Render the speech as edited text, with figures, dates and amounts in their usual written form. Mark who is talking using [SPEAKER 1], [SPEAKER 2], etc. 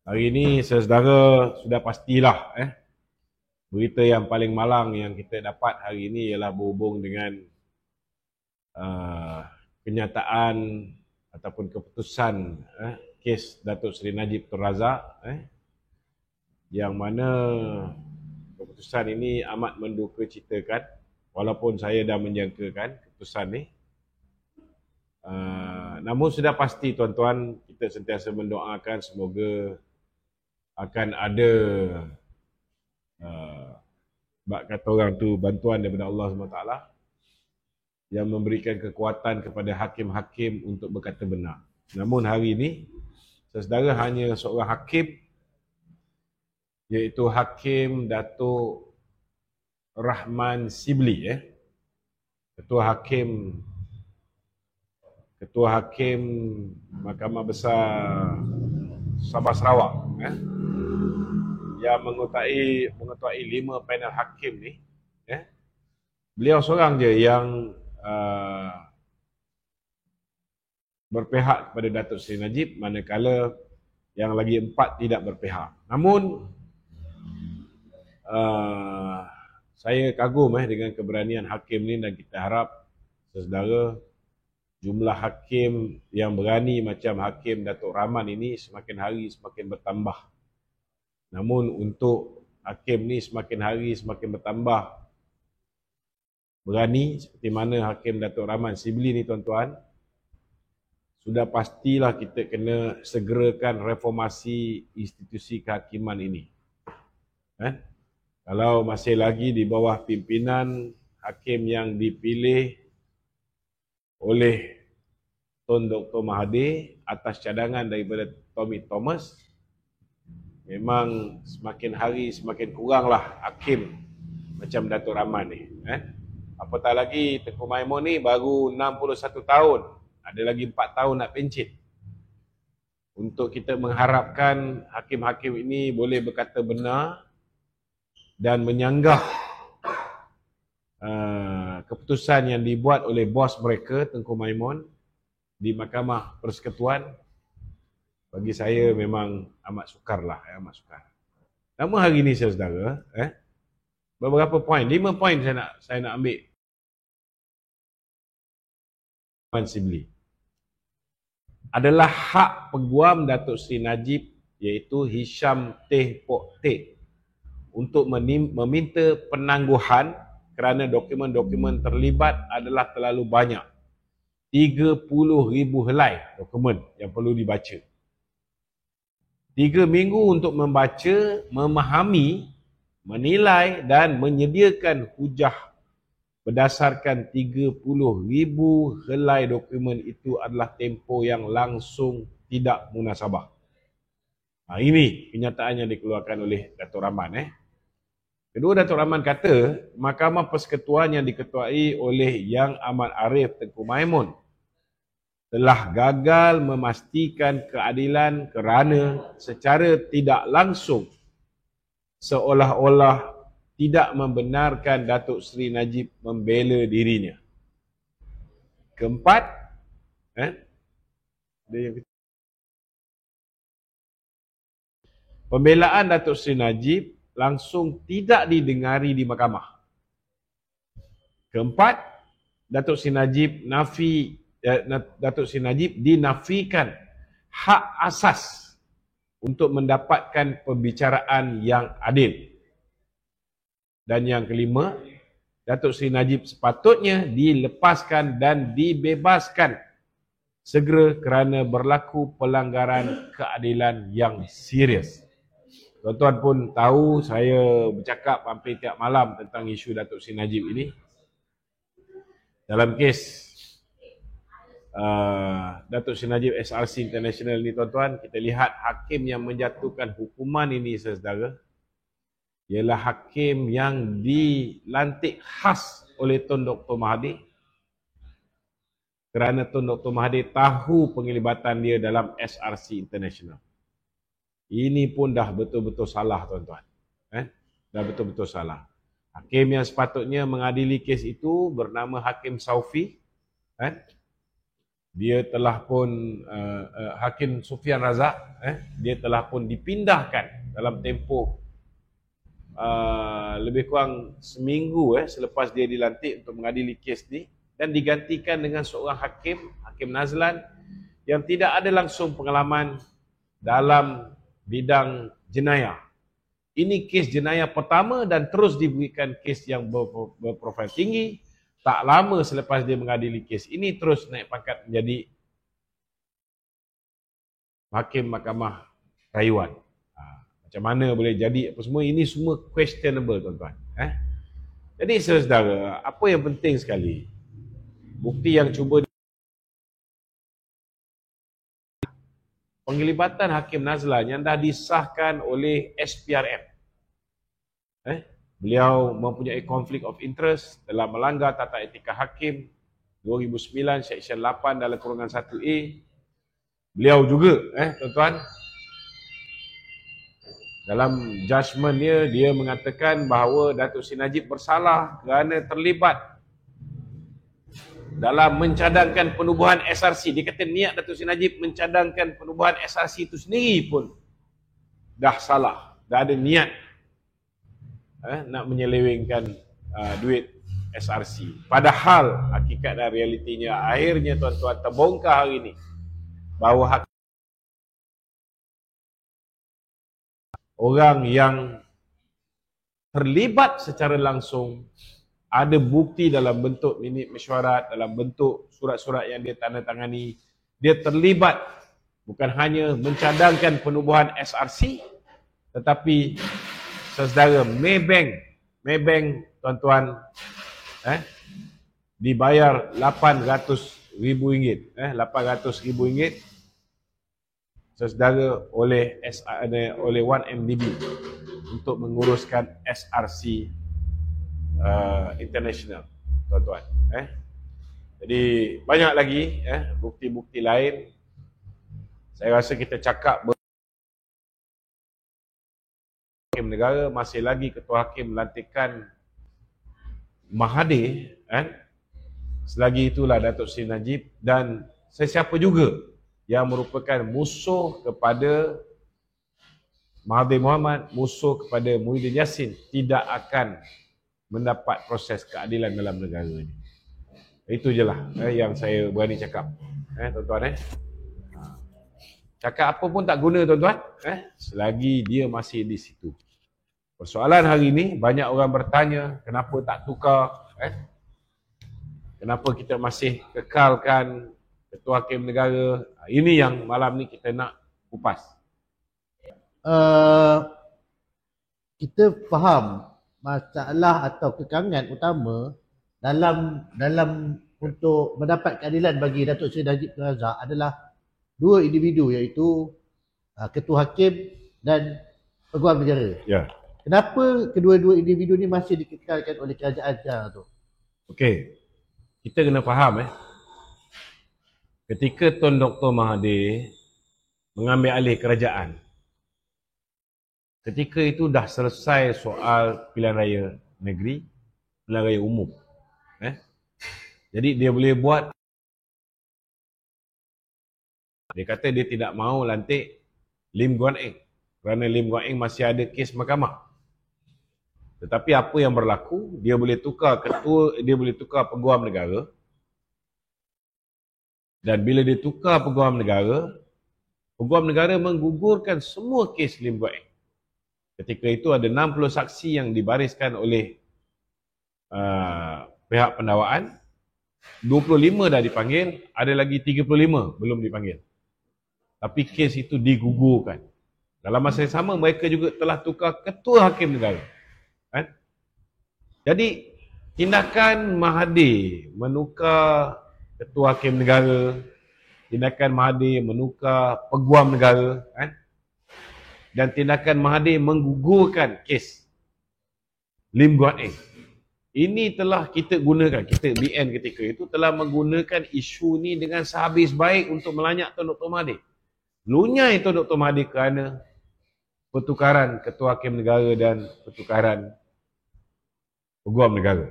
[SPEAKER 1] Hari ini saudara sudah pastilah berita yang paling malang yang kita dapat hari ini ialah berhubung dengan uh, kenyataan ataupun keputusan kes Datuk Seri Najib Tun Razak yang mana keputusan ini amat mendukacitakan, walaupun saya dah menjangkakan keputusan ni. Namun sudah pasti tuan-tuan, kita sentiasa mendoakan semoga akan ada bak kata orang tu bantuan daripada Allah SWT yang memberikan kekuatan kepada hakim-hakim untuk berkata benar. Namun hari ini saudara hanya seorang hakim, iaitu Hakim Datuk Rahman Sibli, Ketua Hakim Mahkamah Besar Sabah Sarawak, yang mengetuai 5 panel hakim ni. Beliau seorang je yang berpihak kepada Datuk Seri Najib, manakala yang lagi 4 tidak berpihak. Namun saya kagum dengan keberanian hakim ni, dan kita harap saudara jumlah hakim yang berani macam Hakim Datuk Rahman ini semakin hari semakin bertambah. Namun untuk hakim ni semakin hari semakin bertambah berani seperti mana Hakim Datuk Rahman Sibli ni tuan-tuan, sudah pastilah kita kena segerakan reformasi institusi kehakiman ini. Kalau masih lagi di bawah pimpinan hakim yang dipilih oleh Tun Dr. Mahathir atas cadangan daripada Tommy Thomas, memang semakin hari semakin kuranglah hakim macam Datuk Rahman ni. Apatah lagi Tengku Maimun ni baru 61 tahun, ada lagi 4 tahun nak pencet. Untuk kita mengharapkan hakim-hakim ini boleh berkata benar dan menyanggah keputusan yang dibuat oleh bos mereka, Tengku Maimun, di Mahkamah Persekutuan, bagi saya memang amat sukar lah, amat sukar. Namun hari ini saudara, beberapa poin, 5 poin saya nak ambil. Sibli adalah hak peguam Datuk Seri Najib, iaitu Hisham Teh Pok Teh, untuk meminta penangguhan kerana dokumen-dokumen terlibat adalah terlalu banyak. 30,000 helai dokumen yang perlu dibaca. 3 minggu untuk membaca, memahami, menilai dan menyediakan hujah berdasarkan 30,000 helai dokumen itu adalah tempoh yang langsung tidak munasabah. Ini kenyataan yang dikeluarkan oleh Datuk Rahman. Kedua, Datuk Rahman kata Mahkamah Persekutuan yang diketuai oleh Yang Amat Arif Tengku Maimun telah gagal memastikan keadilan kerana secara tidak langsung seolah-olah tidak membenarkan Datuk Seri Najib membela dirinya. Keempat, pembelaan Datuk Seri Najib langsung tidak didengari di mahkamah. Keempat, Datuk Seri Najib dinafikan hak asas untuk mendapatkan pembicaraan yang adil. Dan yang kelima, Datuk Seri Najib sepatutnya dilepaskan dan dibebaskan segera kerana berlaku pelanggaran keadilan yang serius. Tuan-tuan pun tahu saya bercakap hampir tiap malam tentang isu Datuk Seri Najib ini. Dalam kes Datuk Seri Najib SRC International ni tuan-tuan, kita lihat hakim yang menjatuhkan hukuman ini saudara ialah hakim yang dilantik khas oleh Tun Dr. Mahathir, kerana Tun Dr. Mahathir tahu penglibatan dia dalam SRC International. Ini pun dah betul-betul salah tuan-tuan. Dah betul-betul salah. Hakim yang sepatutnya mengadili kes itu bernama Hakim Saufi. dia telah pun Hakim Sufian Razak, dia telah pun dipindahkan dalam tempoh lebih kurang seminggu selepas dia dilantik untuk mengadili kes ni, dan digantikan dengan seorang hakim, Hakim Nazlan, yang tidak ada langsung pengalaman dalam bidang jenayah. Ini kes jenayah pertama dan terus diberikan kes yang berprofil tinggi. Tak lama selepas dia mengadili kes ini, terus naik pangkat menjadi Hakim Mahkamah Rayuan. Macam mana boleh jadi apa semua, ini semua questionable, tuan-tuan. Jadi saudara, apa yang penting sekali, bukti yang cuba penglibatan Hakim Nazlan yang dah disahkan oleh SPRM. Beliau mempunyai konflik of interest, telah melanggar Tata Etika Hakim 2009 Seksyen 8 dalam kurungan 1A. Beliau juga, tuan-tuan, dalam judgement dia mengatakan bahawa Datuk Seri Najib bersalah kerana terlibat dalam mencadangkan penubuhan SRC. Dia kata niat Datuk Seri Najib mencadangkan penubuhan SRC itu sendiri pun dah salah, dah ada niat nak menyelewengkan duit SRC. Padahal hakikat dan realitinya akhirnya, tuan-tuan, terbongkar hari ini bahawa orang yang terlibat secara langsung, ada bukti dalam bentuk minit mesyuarat, dalam bentuk surat-surat yang dia tandatangani, dia terlibat bukan hanya mencadangkan penubuhan SRC, tetapi saudara, Maybank, tuan-tuan, dibayar RM800,000, RM800,000 saudara oleh 1MDB untuk menguruskan SRC International, tuan-tuan. Jadi banyak lagi bukti-bukti lain. Saya rasa kita cakap Hakim Negara, masih lagi Ketua Hakim melantikan Mahathir, selagi itulah Datuk Seri Najib dan sesiapa juga yang merupakan musuh kepada Mahathir Mohamad, musuh kepada Muhyiddin Yassin, tidak akan mendapat proses keadilan dalam negara ini. Itu je lah yang saya berani cakap, tuan-tuan. Cakap apa pun tak guna, tuan-tuan, selagi dia masih di situ. Persoalan hari ini, banyak orang bertanya, kenapa tak tukar? Kenapa kita masih kekalkan Ketua Hakim Negara? Ini yang malam ni kita nak kupas.
[SPEAKER 2] Kita faham masalah atau kekangan utama dalam untuk mendapat keadilan bagi Datuk Seri Najib Tun Razak adalah dua individu, iaitu Ketua Hakim dan Peguam Negara.
[SPEAKER 1] Ya.
[SPEAKER 2] Kenapa kedua-dua individu ni masih dikekalkan oleh kerajaan sekarang tu?
[SPEAKER 1] Okey. Kita kena faham ketika Tun Dr. Mahathir mengambil alih kerajaan, ketika itu dah selesai soal pilihan raya negeri, pilihan raya umum. Jadi dia boleh buat, dia kata dia tidak mahu lantik Lim Guan Eng kerana Lim Guan Eng masih ada kes mahkamah. Tetapi apa yang berlaku, dia boleh tukar ketua, dia boleh tukar Peguam Negara, dan bila dia tukar Peguam Negara menggugurkan semua kes Lim Guan Eng. Ketika itu ada 60 saksi yang dibariskan oleh pihak pendakwaan, 25 dah dipanggil, ada lagi 35 belum dipanggil. Tapi kes itu digugurkan. Dalam masa yang sama, mereka juga telah tukar Ketua Hakim Negara. Jadi, tindakan Mahathir menukar Ketua Hakim Negara, tindakan Mahathir menukar Peguam Negara, dan tindakan Mahathir menggugurkan kes Lim Guan Eng, ini telah kita gunakan, kita BN ketika itu telah menggunakan isu ni dengan sehabis baik untuk melanyak Tun Dr. Mahathir. Lunyai Tun Dr. Mahathir kerana pertukaran Ketua Hakim Negara dan pertukaran Peguam Negara.